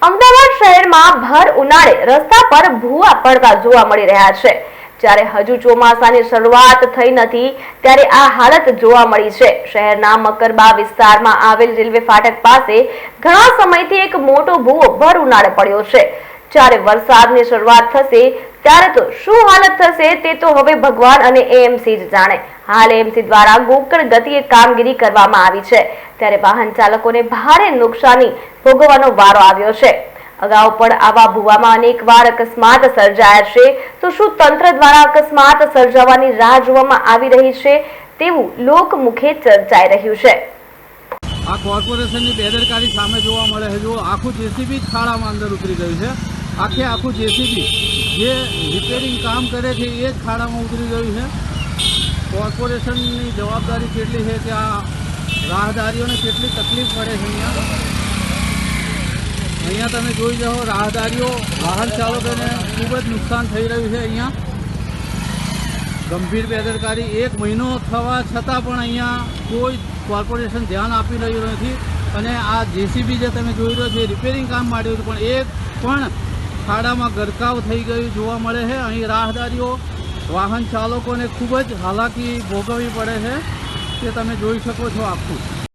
અમદાવાદ શહેરમાં ભર ઉનાળે રસ્તા પર ભૂવા પડતા જોવા મળી રહ્યા છે। જ્યારે હજુ ચોમાસાની શરૂઆત થઈ નથી ત્યારે આ હાલત જોવા મળી છે। શહેરના મકરબા વિસ્તારમાં આવેલ રેલવે ફાટક પાસે ઘણા સમયથી એક મોટો ભૂવો ભર ઉનાળે પડ્યો છે। જ્યારે વરસાદની શરૂઆત થશે ત્યારે તો શું હાલત થશે તે તો હવે ભગવાન અને એએમસી જ જાણે। હાલ એએમસી દ્વારા ગોકળ ગતિએ કામગીરી કરવામાં આવી છે ત્યારે વાહન ચાલકોને ભારે નુકસાની ભોગવવાનો વારો આવ્યો છે। અગાઉ પણ આવા ભૂવામાં અનેકવાર અકસ્માત સર્જાયા છે તો શું તંત્ર દ્વારા અકસ્માત સર્જાવાની રાહ જોવામાં આવી રહી છે તેવું લોકમુખે ચર્ચાઈ રહ્યું છે। આ કોર્પોરેશનની બેદરકારી સામે જોવા મળે છે। જો આખું જેસીબી ખાડામાં અંદર ઉતરી ગયું છે, આખું જેસીબી જે રિપેરિંગ કામ કરે છે એ જ ખાડામાં ઉતરી ગયું છે। કોર્પોરેશનની જવાબદારી કેટલી છે કે આ રાહદારીઓને કેટલી તકલીફ પડે છે। અહીંયા તમે જોઈ જાઓ, રાહદારીઓ વાહન ચાલકોને ખૂબ જ નુકસાન થઈ રહ્યું છે। અહીંયા ગંભીર બેદરકારી 1 મહિનો થવા છતાં પણ અહીંયા કોઈ કોર્પોરેશન ધ્યાન આપી રહ્યું નથી અને આ જેસીબી જે તમે જોઈ રહ્યો છે રિપેરિંગ કામ માંડ્યું હતું પણ એક પણ ખાડામાં ગરકાવ થઈ ગયું જોવા મળે છે। અહીં રાહદારીઓ વાહન ચાલકોને ખૂબ જ હાલાકી ભોગવવી પડે છે તે તમે જોઈ શકો છો આખું।